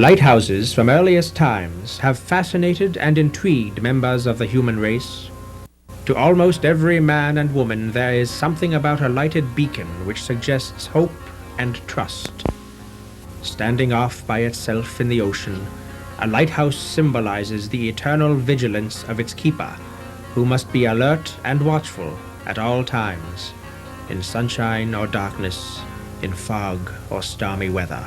Lighthouses from earliest times have fascinated and intrigued members of the human race. To almost every man and woman there is something about a lighted beacon which suggests hope and trust. Standing off by itself in the ocean, a lighthouse symbolizes the eternal vigilance of its keeper, who must be alert and watchful at all times, in sunshine or darkness, in fog or stormy weather.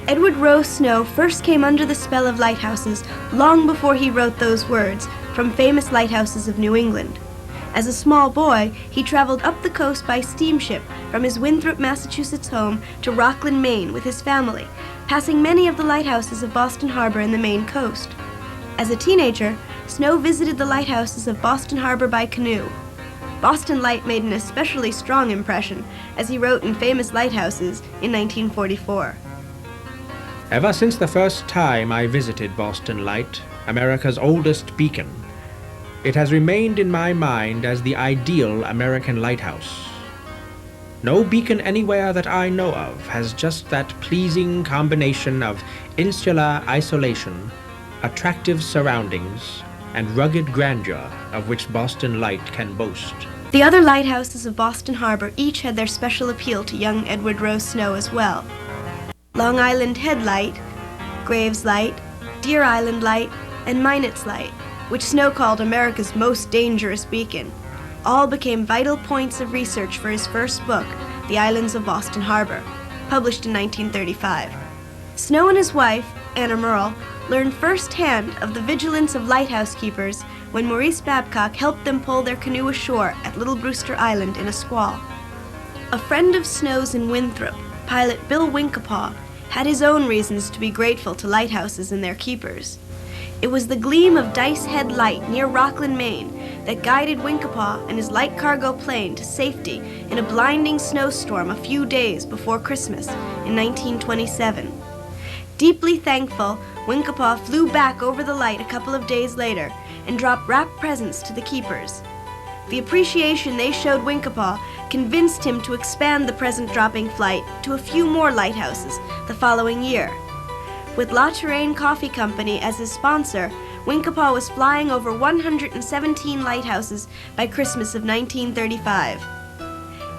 Edward Rowe Snow first came under the spell of lighthouses long before he wrote those words from famous lighthouses of New England. As a small boy, he traveled up the coast by steamship from his Winthrop, Massachusetts home to Rockland, Maine with his family, passing many of the lighthouses of Boston Harbor and the Maine coast. As a teenager, Snow visited the lighthouses of Boston Harbor by canoe. Boston Light made an especially strong impression, as he wrote in Famous Lighthouses in 1944. Ever since the first time I visited Boston Light, America's oldest beacon, it has remained in my mind as the ideal American lighthouse. No beacon anywhere that I know of has just that pleasing combination of insular isolation, attractive surroundings, and rugged grandeur of which Boston Light can boast. The other lighthouses of Boston Harbor each had their special appeal to young Edward Rowe Snow as well. Long Island Head Light, Graves Light, Deer Island Light, and Minot's Light, which Snow called America's most dangerous beacon, all became vital points of research for his first book, The Islands of Boston Harbor, published in 1935. Snow and his wife, Anna Merle, learned firsthand of the vigilance of lighthouse keepers when Maurice Babcock helped them pull their canoe ashore at Little Brewster Island in a squall. A friend of Snow's in Winthrop, pilot Bill Winkapaw, had his own reasons to be grateful to lighthouses and their keepers. It was the gleam of Dice Head Light near Rockland, Maine, that guided Winkapaw and his light cargo plane to safety in a blinding snowstorm a few days before Christmas in 1927. Deeply thankful, Winkapaw flew back over the light a couple of days later and dropped wrapped presents to the keepers. The appreciation they showed Winkapaw convinced him to expand the present-dropping flight to a few more lighthouses the following year. With La Touraine Coffee Company as his sponsor, Winkapaw was flying over 117 lighthouses by Christmas of 1935.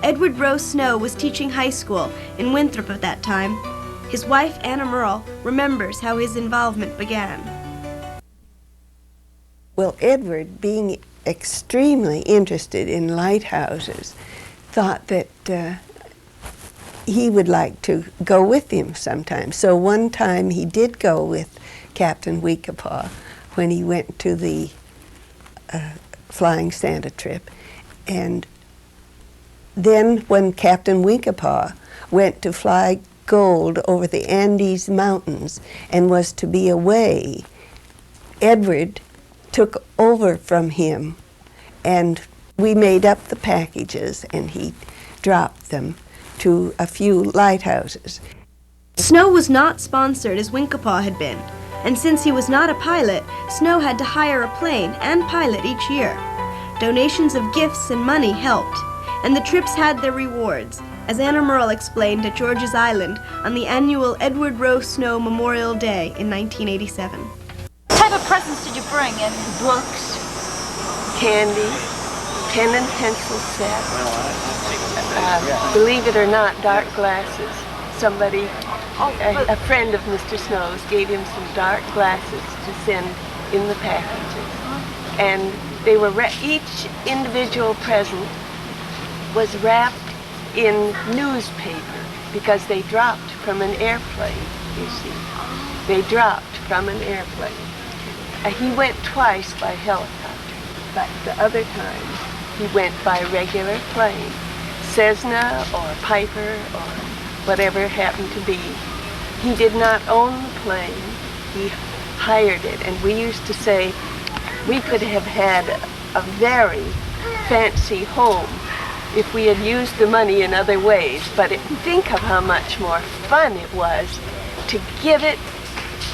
Edward Rowe Snow was teaching high school in Winthrop at that time. His wife, Anna Merle, remembers how his involvement began. Well, Edward, being extremely interested in lighthouses, thought that he would like to go with him sometime. So one time he did go with Captain Winkapaw when he went to the Flying Santa trip. And then when Captain Winkapaw went to fly gold over the Andes Mountains and was to be away, Edward took over from him, and we made up the packages and he dropped them to a few lighthouses. Snow was not sponsored as Winkapaw had been, and since he was not a pilot, Snow had to hire a plane and pilot each year. Donations of gifts and money helped, and the trips had their rewards, as Anna Merle explained at George's Island on the annual Edward Rowe Snow Memorial Day in 1987. What type of presents did you bring in? Books, candy, pen and pencil set, believe it or not, dark glasses. Somebody, a friend of Mr. Snow's, gave him some dark glasses to send in the packages. And they were each individual present was wrapped in newspaper because they dropped from an airplane, you see. They dropped from an airplane. He went twice by helicopter, but the other time he went by regular plane, Cessna or Piper or whatever it happened to be. He did not own the plane, he hired it, and we used to say we could have had a very fancy home if we had used the money in other ways, but think of how much more fun it was to give it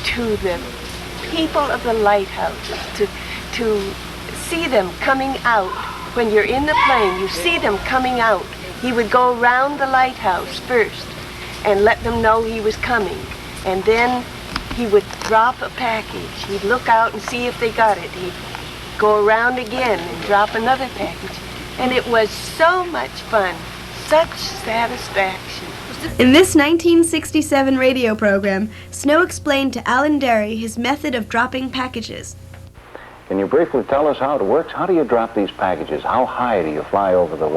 to the people of the lighthouses, to see them coming out. When you're in the plane, you see them coming out he would go around the lighthouse first and let them know he was coming. And then he would drop a package. He'd look out and see if they got it. He'd go around again and drop another package. And it was so much fun, such satisfaction. In this 1967 radio program, Snow explained to Alan Derry his method of dropping packages. Can you briefly tell us how it works? How do you drop these packages? How high do you fly over the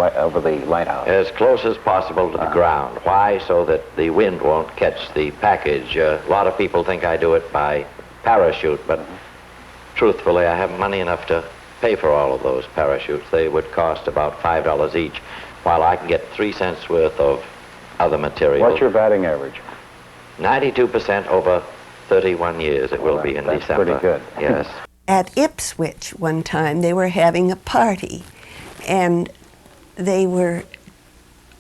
lighthouse? As close as possible to the ground. Why? So that the wind won't catch the package. A lot of people think I do it by parachute, but truthfully, I haven't money enough to pay for all of those parachutes. They would cost about $5 each, while I can get 3 cents worth of other material. What's your batting average? 92% over 31 years it will be in That's December. Pretty good. Yes. At Ipswich one time, they were having a party, and they were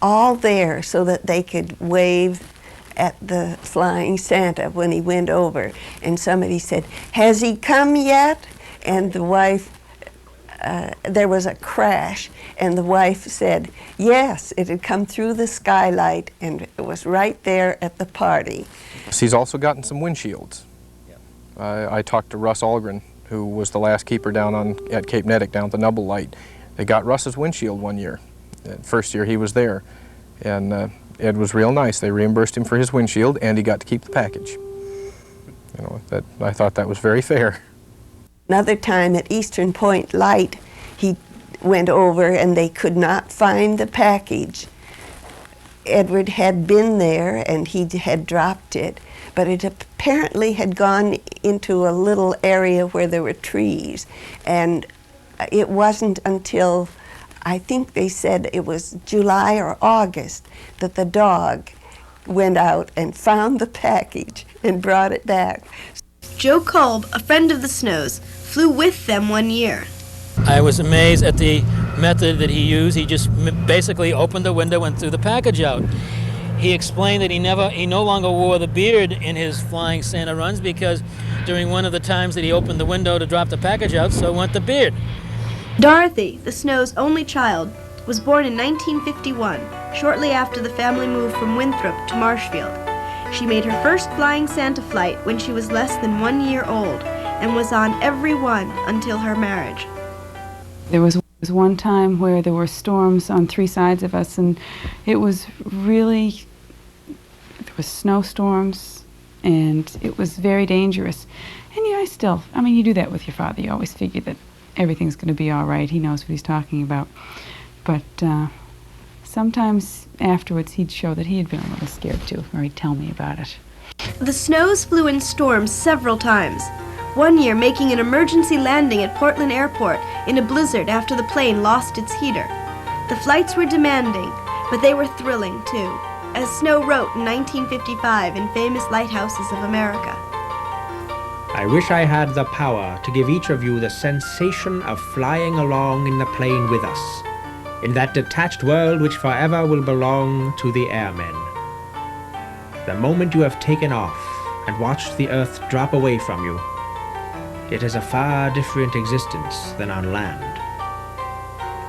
all there so that they could wave at the flying Santa when he went over. And somebody said, "Has he come yet?" And the wife, there was a crash, and the wife said, yes, it had come through the skylight, and it was right there at the party. He's also gotten some windshields. I talked to Russ Algren, who was the last keeper down at Cape Nettic, down at the Nubble Light. They got Russ's windshield one year. First year he was there, and it was real nice. They reimbursed him for his windshield, and he got to keep the package. You know, I thought that was very fair. Another time at Eastern Point Light, he went over and they could not find the package. Edward had been there and he had dropped it, but it apparently had gone into a little area where there were trees. And it wasn't until, I think they said it was July or August, that the dog went out and found the package and brought it back. Joe Kolb, a friend of the Snows, flew with them one year. I was amazed at the method that he used. He just basically opened the window and threw the package out. He explained that he no longer wore the beard in his flying Santa runs because during one of the times that he opened the window to drop the package out, so went the beard. Dorothy, the Snows' only child, was born in 1951, shortly after the family moved from Winthrop to Marshfield. She made her first flying Santa flight when she was less than 1 year old and was on every one until her marriage. There was one time where there were storms on 3 sides of us, and it was really, there was snowstorms, and it was very dangerous. And I mean, you do that with your father. You always figure that everything's going to be all right. He knows what he's talking about. But sometimes afterwards he'd show that he had been a little scared too, or he'd tell me about it. The Snows flew in storms several times. One year making an emergency landing at Portland Airport in a blizzard after the plane lost its heater. The flights were demanding, but they were thrilling too, as Snow wrote in 1955 in Famous Lighthouses of America. I wish I had the power to give each of you the sensation of flying along in the plane with us, in that detached world which forever will belong to the airmen. The moment you have taken off and watched the earth drop away from you, it is a far different existence than on land.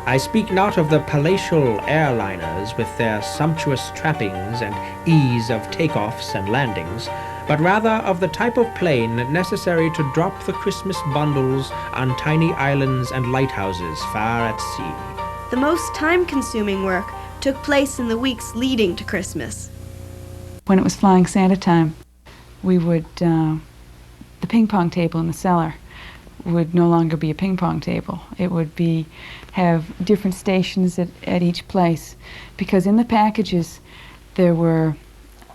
I speak not of the palatial airliners with their sumptuous trappings and ease of takeoffs and landings, but rather of the type of plane necessary to drop the Christmas bundles on tiny islands and lighthouses far at sea. The most time-consuming work took place in the weeks leading to Christmas. When it was flying Santa time, we would, the ping pong table in the cellar would no longer be a ping pong table. It would have different stations at each place, because in the packages there were,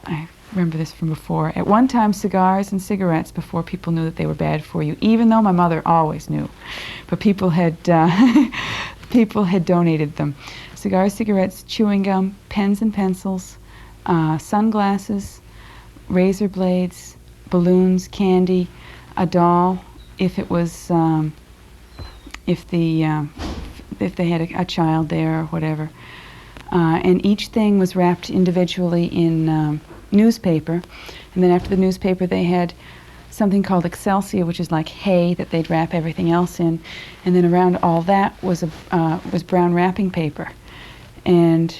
I remember this from before, at one time cigars and cigarettes before people knew that they were bad for you, even though my mother always knew. But people had people had donated them. Cigars, cigarettes, chewing gum, pens and pencils, sunglasses, razor blades, balloons, candy, a doll, if it was if they had a child there or whatever. And each thing was wrapped individually in newspaper, and then after the newspaper they had something called Excelsior, which is like hay that they'd wrap everything else in, and then around all that was brown wrapping paper. And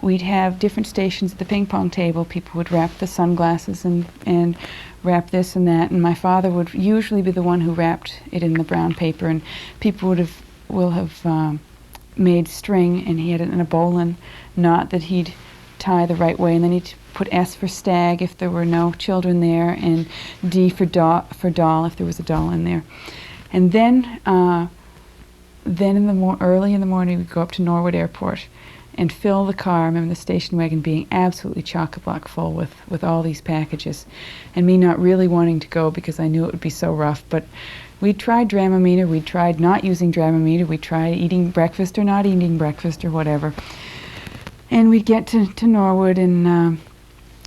we'd have different stations at the ping pong table. People would wrap the sunglasses and wrap this and that, and my father would usually be the one who wrapped it in the brown paper, and people will have made string, and he had it in a bowline knot that he'd tie the right way, and then he'd put S for stag if there were no children there, and D for doll if there was a doll in there. And then early in the morning we'd go up to Norwood Airport and fill the car. I remember the station wagon being absolutely chock-a-block full with all these packages, and me not really wanting to go because I knew it would be so rough. But we tried Dramamine, we tried not using Dramamine, we tried eating breakfast or not eating breakfast or whatever. And we'd get to Norwood and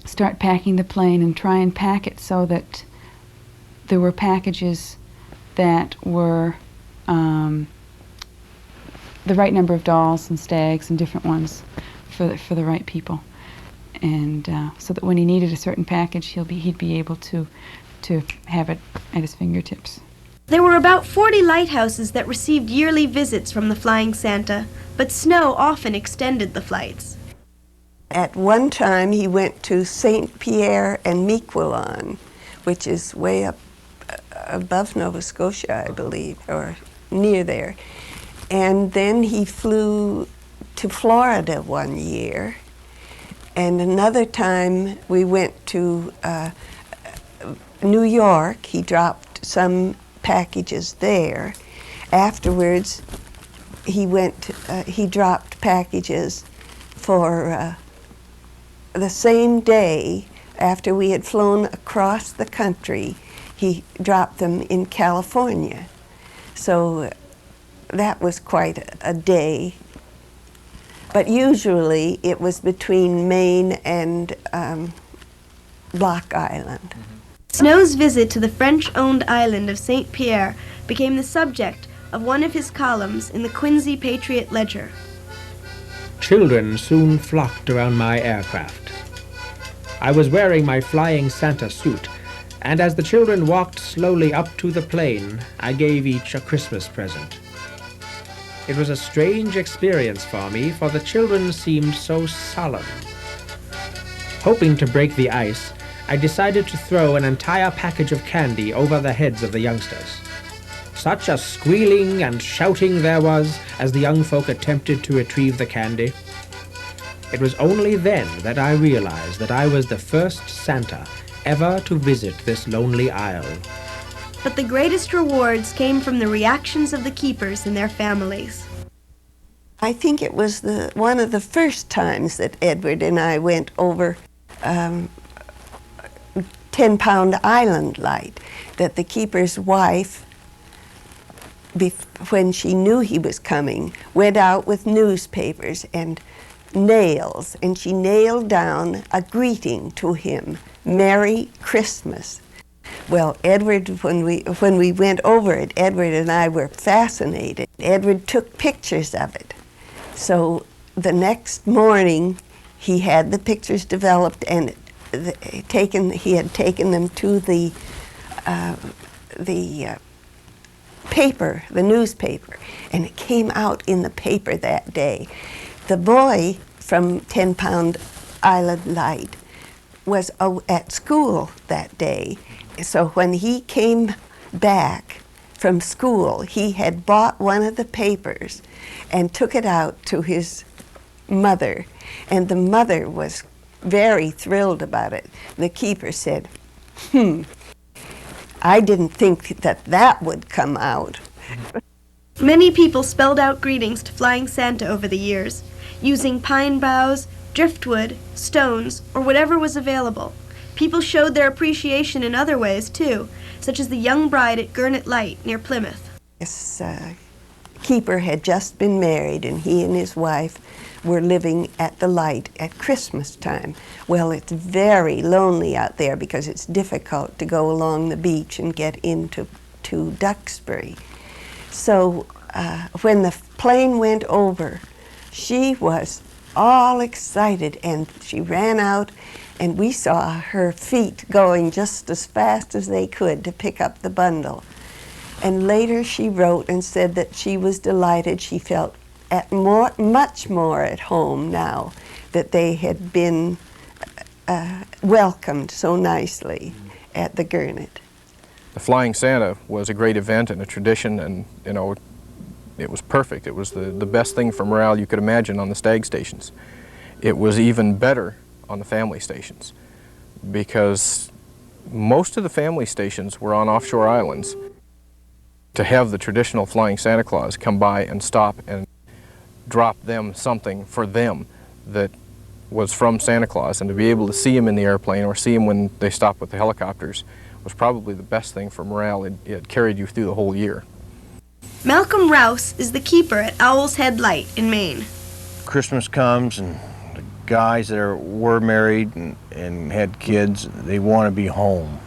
start packing the plane and try and pack it so that there were packages that were the right number of dolls and stags and different ones for the right people, and so that when he needed a certain package, he'd be able to have it at his fingertips. There were about 40 lighthouses that received yearly visits from the Flying Santa, but snow often extended the flights. At one time, he went to St. Pierre and Miquelon, which is way up above Nova Scotia, I believe, or near there. And then he flew to Florida one year. And another time we went to New York. He dropped some packages there. Afterwards, he dropped packages for the same day after we had flown across the country. He dropped them in California. So that was quite a day. But usually it was between Maine and Block Island. Snow's visit to the French-owned island of St. Pierre became the subject of one of his columns in the Quincy Patriot Ledger. Children soon flocked around my aircraft. I was wearing my Flying Santa suit, and as the children walked slowly up to the plane, I gave each a Christmas present. It was a strange experience for me, for the children seemed so solemn. Hoping to break the ice, I decided to throw an entire package of candy over the heads of the youngsters. Such a squealing and shouting there was as the young folk attempted to retrieve the candy. It was only then that I realized that I was the first Santa ever to visit this lonely isle. But the greatest rewards came from the reactions of the keepers and their families. I think it was one of the first times that Edward and I went over 10-pound island light, that the keeper's wife, when she knew he was coming, went out with newspapers and nails, and she nailed down a greeting to him, "Merry Christmas." Well, Edward, when we went over it, Edward and I were fascinated. Edward took pictures of it. So the next morning, he had the pictures developed, and he had taken them to the paper, the newspaper, and it came out in the paper that day. The boy from 10-Pound Island Light was at school that day. So when he came back from school, he had bought one of the papers and took it out to his mother. And the mother was very thrilled about it. The keeper said, I didn't think that would come out. Many people spelled out greetings to Flying Santa over the years, using pine boughs, driftwood, stones, or whatever was available. People showed their appreciation in other ways, too, such as the young bride at Gurnet Light near Plymouth. This keeper had just been married, and he and his wife were living at the Light at Christmas time. Well, it's very lonely out there because it's difficult to go along the beach and get into Duxbury. So when the plane went over, she was all excited, and she ran out, and we saw her feet going just as fast as they could to pick up the bundle. And later she wrote and said that she was delighted. She felt much more at home now that they had been welcomed so nicely at the Gurnet. The Flying Santa was a great event and a tradition, and you know, it was perfect. It was the best thing for morale you could imagine on the stag stations. It was even better on the family stations because most of the family stations were on offshore islands. To have the traditional Flying Santa Claus come by and stop and drop them something for them that was from Santa Claus, and to be able to see him in the airplane or see him when they stopped with the helicopters was probably the best thing for morale. It carried you through the whole year. Malcolm Rouse is the keeper at Owl's Head Light in Maine. Christmas comes and the guys that were married and had kids, they want to be home.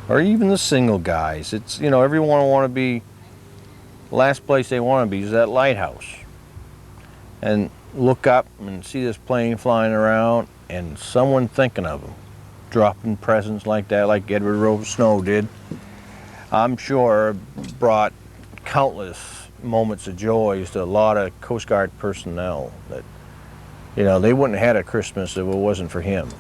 Or even the single guys. It's, you know, everyone want to be, last place they want to be is that lighthouse. And look up and see this plane flying around and someone thinking of them, dropping presents like that, like Edward Rose Snow did. I'm sure brought countless moments of joy to a lot of Coast Guard personnel that, you know, they wouldn't have had a Christmas if it wasn't for him.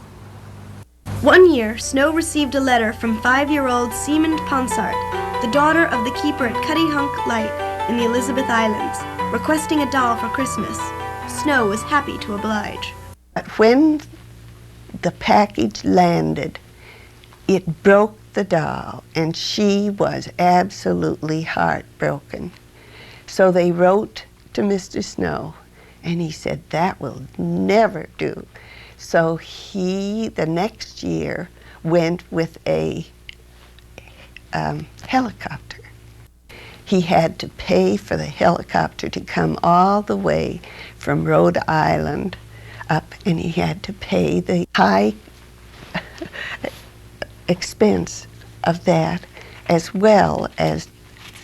One year, Snow received a letter from 5-year-old Seamond Ponsard, the daughter of the keeper at Cuttyhunk Light in the Elizabeth Islands, requesting a doll for Christmas. Snow was happy to oblige. But when the package landed, it broke the doll, and she was absolutely heartbroken. So they wrote to Mr. Snow, and he said, that will never do. So he, the next year, went with a helicopter. He had to pay for the helicopter to come all the way from Rhode Island up, and he had to pay the high expense of that as well as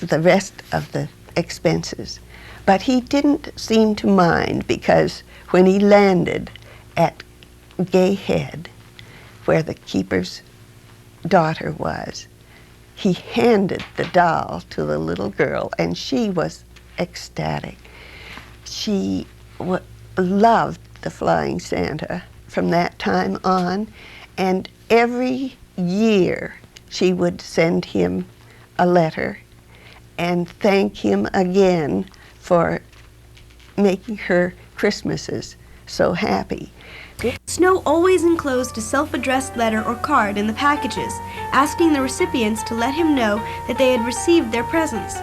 the rest of the expenses. But he didn't seem to mind, because when he landed at Gay Head, where the keeper's daughter was, he handed the doll to the little girl, and she was ecstatic. She loved the Flying Santa from that time on, and every year she would send him a letter and thank him again for making her Christmases so happy. Snow always enclosed a self-addressed letter or card in the packages, asking the recipients to let him know that they had received their presents.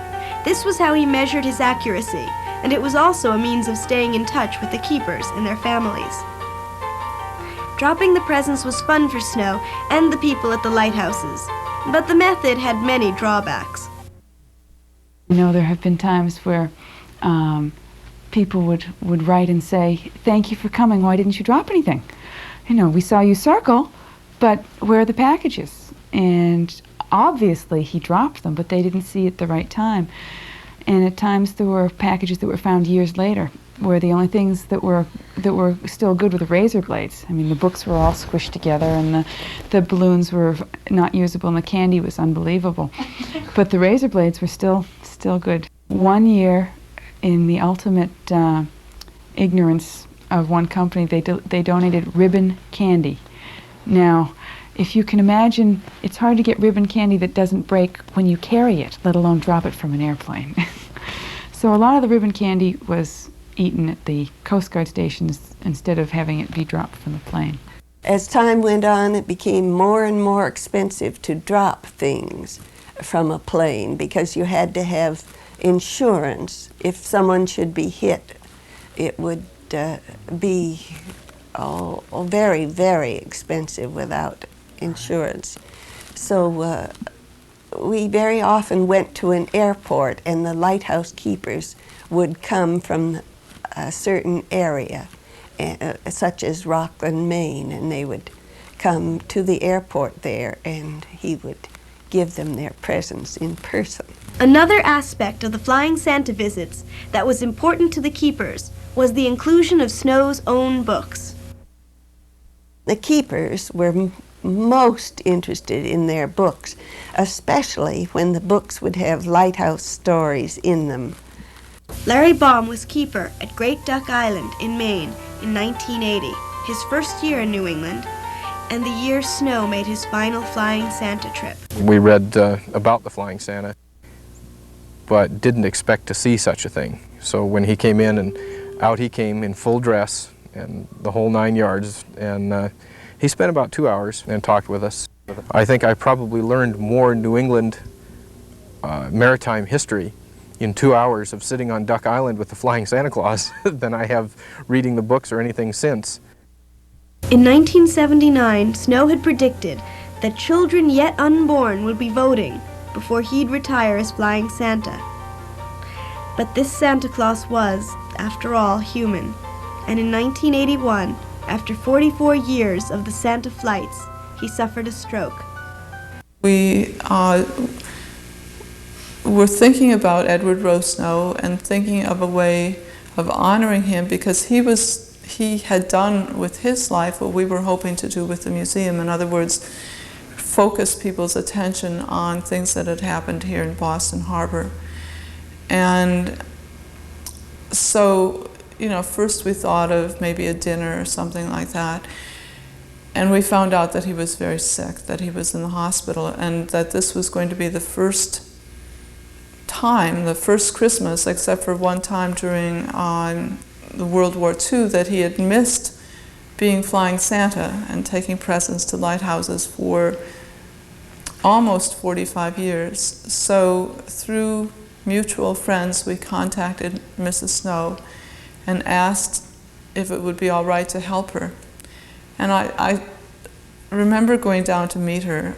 This was how he measured his accuracy, and it was also a means of staying in touch with the keepers and their families. Dropping the presents was fun for Snow and the people at the lighthouses, but the method had many drawbacks. You know, there have been times where people would write and say, thank you for coming, why didn't you drop anything? You know, we saw you circle, but where are the packages? And obviously he dropped them, but they didn't see it at the right time. And at times there were packages that were found years later, where the only things that were still good were the razor blades. I mean, the books were all squished together, and the balloons were not usable, and the candy was unbelievable. But the razor blades were still good. One year, in the ultimate ignorance of one company, they donated ribbon candy. Now, if you can imagine, it's hard to get ribbon candy that doesn't break when you carry it, let alone drop it from an airplane. So a lot of the ribbon candy was eaten at the Coast Guard stations instead of having it be dropped from the plane. As time went on, it became more and more expensive to drop things from a plane, because you had to have insurance. If someone should be hit, it would be very, very expensive without insurance. So we very often went to an airport, and the lighthouse keepers would come from a certain area, such as Rockland, Maine, and they would come to the airport there, and he would give them their presents in person. Another aspect of the Flying Santa visits that was important to the keepers was the inclusion of Snow's own books. The keepers were most interested in their books, especially when the books would have lighthouse stories in them. Larry Baum was keeper at Great Duck Island in Maine in 1980, his first year in New England, and the year Snow made his final Flying Santa trip. We read about the Flying Santa, but didn't expect to see such a thing. So when he came in, and out he came in full dress and the whole 9 yards, and he spent about 2 hours and talked with us. I think I probably learned more New England maritime history in 2 hours of sitting on Duck Island with the Flying Santa Claus than I have reading the books or anything since. In 1979, Snow had predicted that children yet unborn would be voting before he'd retire as Flying Santa. But this Santa Claus was, after all, human, and in 1981, after 44 years of the Santa flights, he suffered a stroke. We were thinking about Edward Rowe Snow and thinking of a way of honoring him, because he had done with his life what we were hoping to do with the museum. In other words, focus people's attention on things that had happened here in Boston Harbor. And so, you know, first we thought of maybe a dinner or something like that. And we found out that he was very sick, that he was in the hospital, and that this was going to be the first time, the first Christmas, except for one time during the World War II, that he had missed being Flying Santa and taking presents to Lighthouses for almost 45 years. So through mutual friends, we contacted Mrs. Snow and asked if it would be all right to help her. And I remember going down to meet her.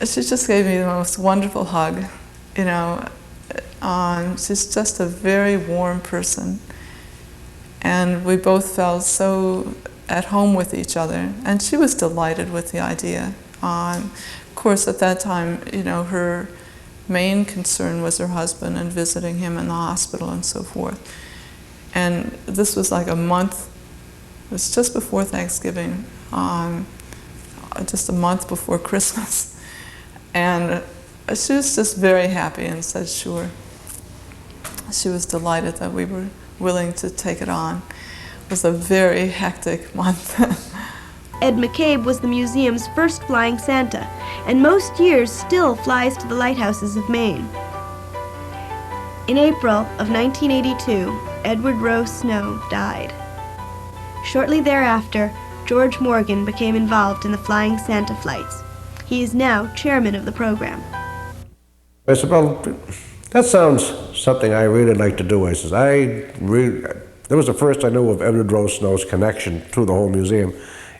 She just gave me the most wonderful hug, you know. She's just a very warm person. And we both felt so at home with each other. And she was delighted with the idea. Of course, at that time, you know, her main concern was her husband and visiting him in the hospital and so forth. And this was like a month, it was just before Thanksgiving, just a month before Christmas. And she was just very happy and said sure. She was delighted that we were willing to take it on. It was a very hectic month. Ed McCabe was the museum's first Flying Santa, and most years still flies to the Lighthouses of Maine. In April of 1982, Edward Rowe Snow died. Shortly thereafter, George Morgan became involved in the Flying Santa flights. He is now chairman of the program. I said, well, that sounds something I really like to do. I says, that was the first I knew of Edward Rowe Snow's connection to the whole museum.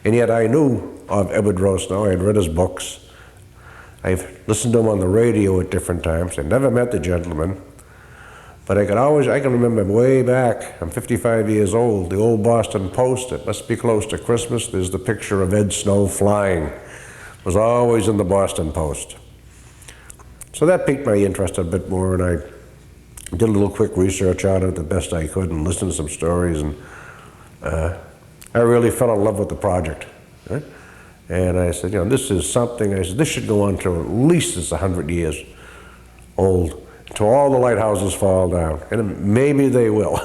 And yet I knew of Edward Rowe Snow. I had read his books. I've listened to him on the radio at different times. I never met the gentleman. But I can remember way back, I'm 55 years old, the old Boston Post, it must be close to Christmas, there's the picture of Ed Snow flying. It was always in the Boston Post. So that piqued my interest a bit more, and I did a little quick research on it the best I could and listened to some stories, and I really fell in love with the project. Right? And I said, you know, this is something, I said, this should go on till at least it's 100 years old, until all the lighthouses fall down, and maybe they will.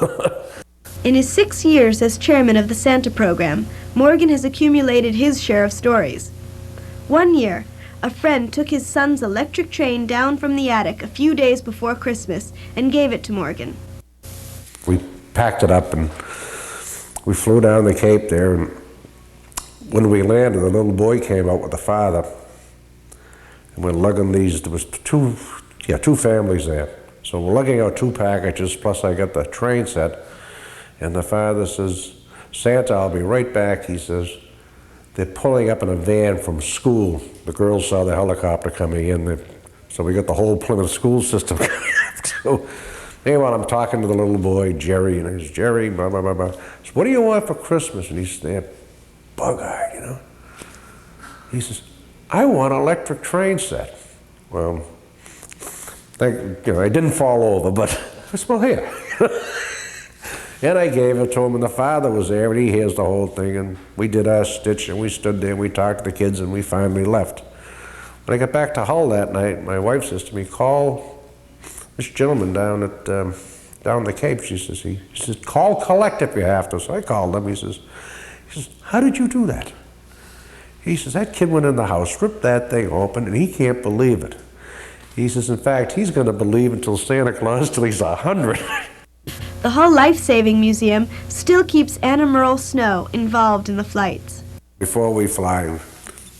In his 6 years as chairman of the Santa program, Morgan has accumulated his share of stories. One year, a friend took his son's electric train down from the attic a few days before Christmas and gave it to Morgan. We packed it up and we flew down the Cape there, and when we landed, the little boy came out with the father, and we're lugging these, there was two families there. So we're lugging out 2 packages, plus I got the train set, and the father says, Santa, I'll be right back. He says, they're pulling up in a van from school. The girls saw the helicopter coming in, so we got the whole Plymouth school system coming up. So meanwhile, I'm talking to the little boy, Jerry, and he's, Jerry, blah, blah, blah, blah. So what do you want for Christmas? And he's there, bug-eyed, you know. He says, I want an electric train set. Well, I didn't fall over, but I said, well, here. And I gave it to him, and the father was there, and he hears the whole thing, and we did our stitch, and we stood there, and we talked to the kids, and we finally left. When I got back to Hull that night, my wife says to me, call this gentleman down at down the Cape, she says, call collect if you have to. So I called him. He says, how did you do that? He says, that kid went in the house, ripped that thing open, and he can't believe it. He says, in fact, he's going to believe until Santa Claus till he's 100. The Hull Life-Saving Museum still keeps Anna Merle Snow involved in the flights. Before we fly,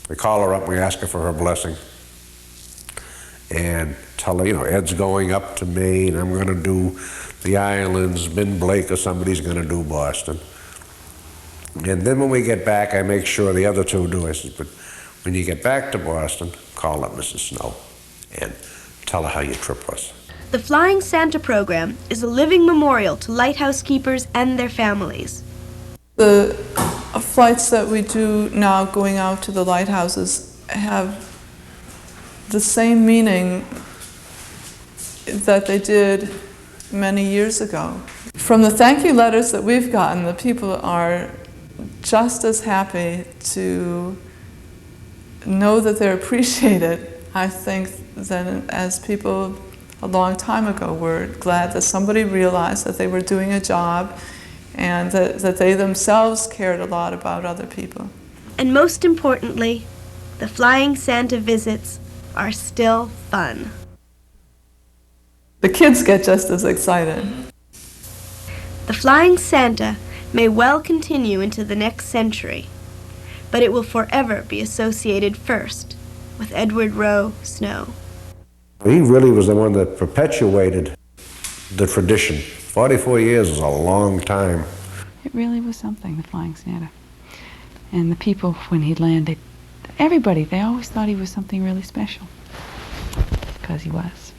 we call her up and we ask her for her blessing. And tell her, you know, Ed's going up to Maine, I'm going to do the islands, Ben Blake or somebody's going to do Boston. And then when we get back, I make sure the other two do. I said, but when you get back to Boston, call up Mrs. Snow and tell her how your trip was. The Flying Santa program is a living memorial to lighthouse keepers and their families. The flights that we do now going out to the lighthouses have the same meaning that they did many years ago. From the thank you letters that we've gotten, the people are just as happy to know that they're appreciated, I think, than as people a long time ago were glad that somebody realized that they were doing a job and that they themselves cared a lot about other people. And most importantly, the Flying Santa visits are still fun. The kids get just as excited. The Flying Santa may well continue into the next century, but it will forever be associated first with Edward Rowe Snow. He really was the one that perpetuated the tradition. 44 years is a long time. It really was something, the Flying Santa. And the people, when he landed, everybody, they always thought he was something really special, because he was.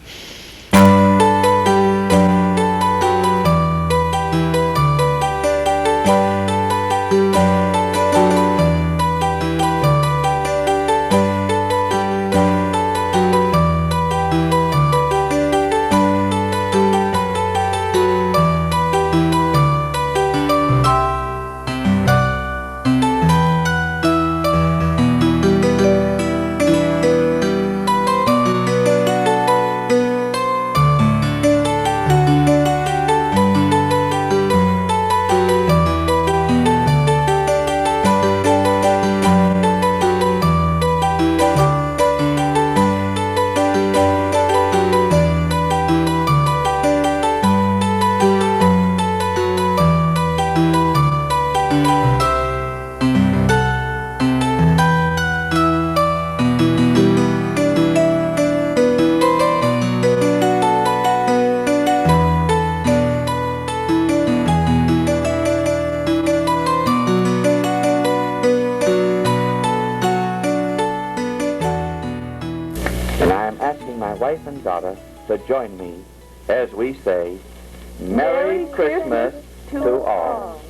Wife and daughter to join me as we say, Merry Christmas to all.